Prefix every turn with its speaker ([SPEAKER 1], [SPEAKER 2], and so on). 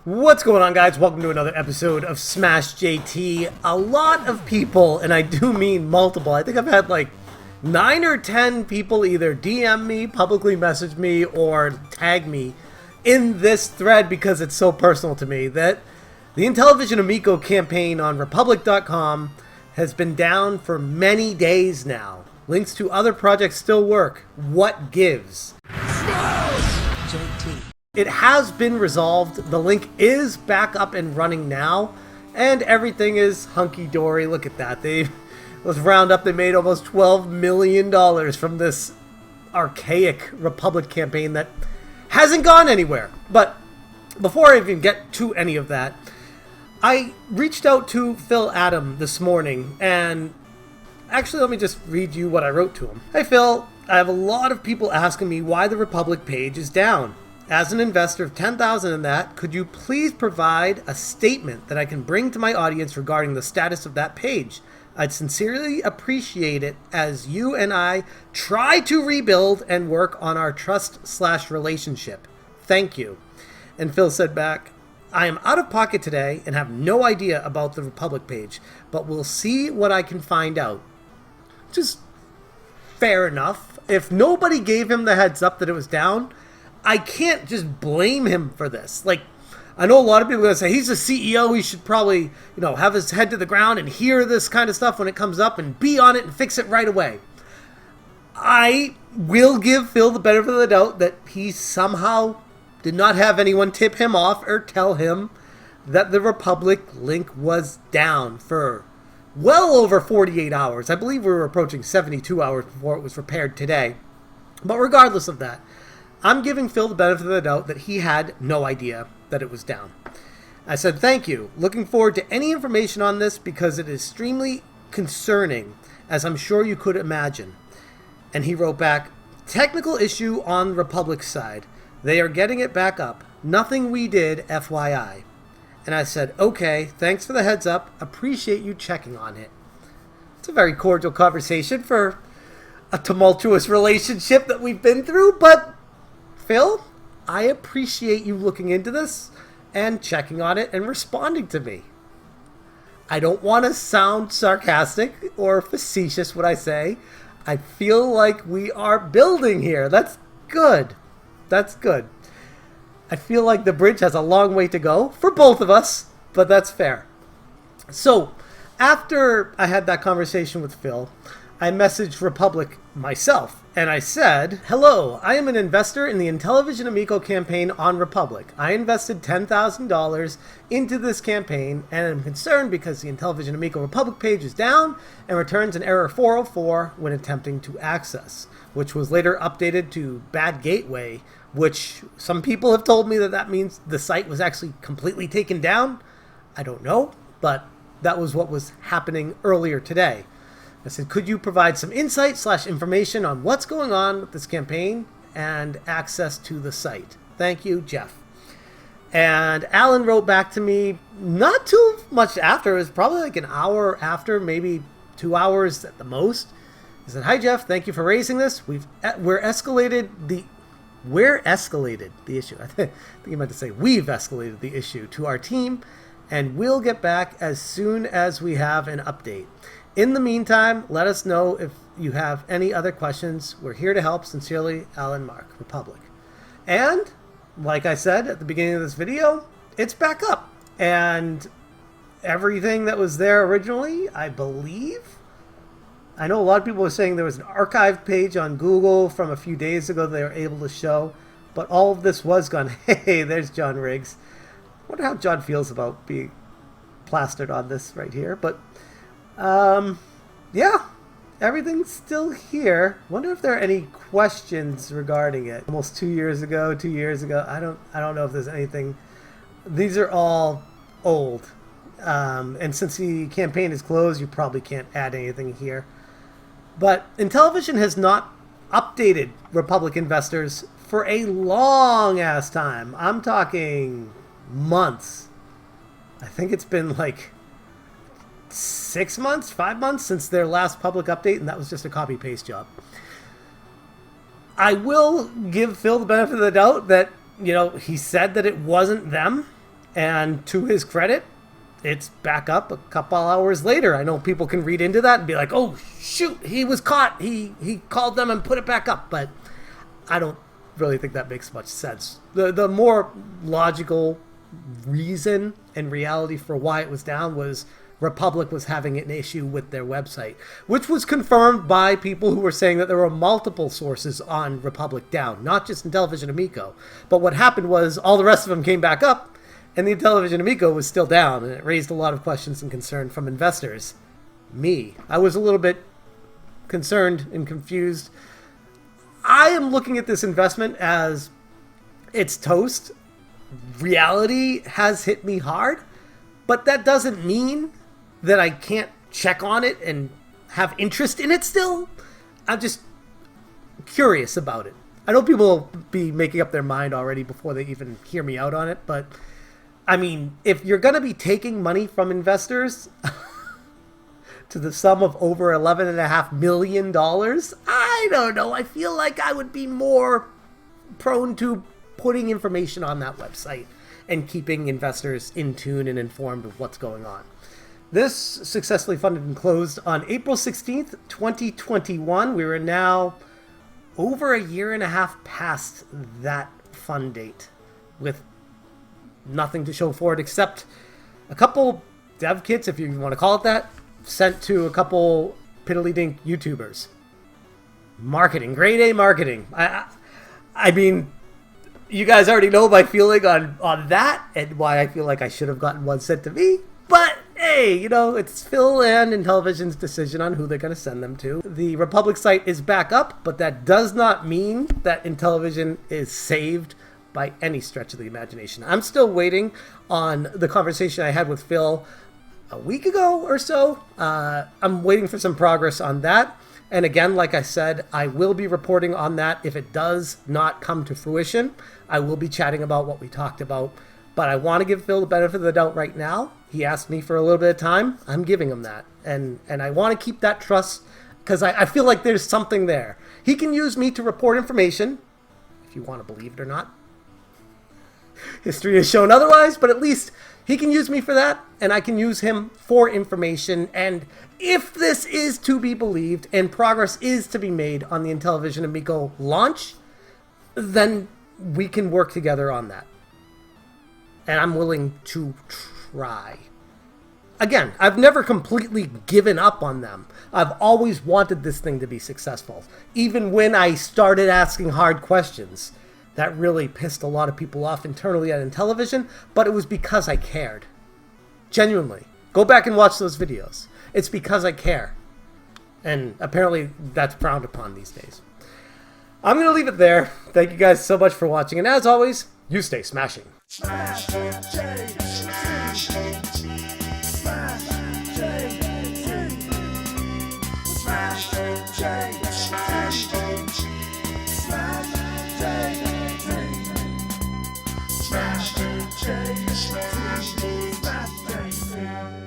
[SPEAKER 1] What's going on, guys? Welcome to another episode of Smash JT. A lot of people, and I do mean multiple, I think I've had like 9 or 10 people either DM me, publicly message me, or tag me in this thread because it's so personal to me that the Intellivision Amico campaign on Republic.com has been down for many days now. Links to other projects still work. What gives? Smash JT. It has been resolved. The link is back up and running now, and everything is hunky-dory. Look at that. Let's round up, they made almost $12 million from this archaic Republic campaign that hasn't gone anywhere. But before I even get to any of that, I reached out to Phil Adam this morning, and actually let me just read you what I wrote to him. Hey Phil, I have a lot of people asking me why the Republic page is down. As an investor of $10,000 in that, could you please provide a statement that I can bring to my audience regarding the status of that page? I'd sincerely appreciate it as you and I try to rebuild and work on our trust/relationship. Thank you. And Phil said back, I am out of pocket today and have no idea about the Republic page, but we'll see what I can find out. Just fair enough. If nobody gave him the heads up that it was down, I can't just blame him for this. Like, I know a lot of people are going to say, he's a CEO, he should probably, have his head to the ground and hear this kind of stuff when it comes up and be on it and fix it right away. I will give Phil the benefit of the doubt that he somehow did not have anyone tip him off or tell him that the Republic link was down for well over 48 hours. I believe we were approaching 72 hours before it was repaired today. But regardless of that, I'm giving Phil the benefit of the doubt that he had no idea that it was down. I said, thank you. Looking forward to any information on this because it is extremely concerning, as I'm sure you could imagine. And he wrote back, technical issue on Republic's side. They are getting it back up. Nothing we did, FYI. And I said, okay, thanks for the heads up. Appreciate you checking on it. It's a very cordial conversation for a tumultuous relationship that we've been through, but Phil, I appreciate you looking into this and checking on it and responding to me. I don't want to sound sarcastic or facetious when I say I feel like we are building here. That's good. That's good. I feel like the bridge has a long way to go for both of us, but that's fair. So after I had that conversation with Phil, I messaged Republic myself, and I said, hello, I am an investor in the Intellivision Amico campaign on Republic. I invested $10,000 into this campaign, and I'm concerned because the Intellivision Amico Republic page is down and returns an error 404 when attempting to access, which was later updated to bad gateway, which some people have told me that means the site was actually completely taken down. I don't know, but that was what was happening earlier today. I said, could you provide some insight/information on what's going on with this campaign and access to the site? Thank you, Jeff. And Alan wrote back to me not too much after. It was probably like an hour after, maybe 2 hours at the most. He said, hi, Jeff. Thank you for raising this. We've escalated the issue. I think you meant to say we've escalated the issue to our team, and we'll get back as soon as we have an update. In the meantime, let us know if you have any other questions. We're here to help. Sincerely, Alan Mark, Republic. And like I said at the beginning of this video, it's back up. And everything that was there originally, I believe. I know a lot of people were saying there was an archive page on Google from a few days ago they were able to show. But all of this was gone. Hey, there's John Riggs. I wonder how John feels about being plastered on this right here. But yeah, everything's still here. Wonder if there are any questions regarding it. Almost 2 years ago. I don't know if there's anything. These are all old. And since the campaign is closed, you probably can't add anything here. But Intellivision has not updated Republic investors for a long ass time. I'm talking months. I think it's been like 6 months, 5 months since their last public update, and that was just a copy-paste job. I will give Phil the benefit of the doubt that, he said that it wasn't them, And to his credit, it's back up a couple hours later. I know people can read into that and be like, oh, shoot, he was caught. He called them and put it back up. But I don't really think that makes much sense. The more logical reason and reality for why it was down was Republic was having an issue with their website, which was confirmed by people who were saying that there were multiple sources on Republic down, not just Intellivision Amico. But what happened was all the rest of them came back up, and the Intellivision Amico was still down, and it raised a lot of questions and concern from investors. I was a little bit concerned and confused. I am looking at this investment as it's toast. Reality has hit me hard, but that doesn't mean that I can't check on it and have interest in it still. I'm just curious about it. I know people will be making up their mind already before they even hear me out on it, but I mean, if you're going to be taking money from investors to the sum of over $11.5 million, I don't know. I feel like I would be more prone to putting information on that website and keeping investors in tune and informed of what's going on. This successfully funded and closed on April 16th, 2021. We are now over a year and a half past that fund date with nothing to show for it except a couple dev kits, if you want to call it that, sent to a couple piddly dink YouTubers. Marketing, grade A marketing. I mean, you guys already know my feeling on that and why I feel like I should have gotten one sent to me. But hey, you know, it's Phil and Intellivision's decision on who they're going to send them to. The Republic site is back up, but that does not mean that Intellivision is saved by any stretch of the imagination. I'm still waiting on the conversation I had with Phil a week ago or so. I'm waiting for some progress on that. And again, like I said, I will be reporting on that if it does not come to fruition. I will be chatting about what we talked about. But I want to give Phil the benefit of the doubt right now. He asked me for a little bit of time. I'm giving him that. And I want to keep that trust because I feel like there's something there. He can use me to report information, if you want to believe it or not. History has shown otherwise, but at least he can use me for that, and I can use him for information. And if this is to be believed and progress is to be made on the Intellivision Amico launch, then we can work together on that. And I'm willing to try. Again, I've never completely given up on them. I've always wanted this thing to be successful. Even when I started asking hard questions, that really pissed a lot of people off internally at Intellivision, but it was because I cared. Genuinely. Go back and watch those videos. It's because I care. And apparently that's frowned upon these days. I'm going to leave it there. Thank you guys so much for watching. And as always, you stay smashing.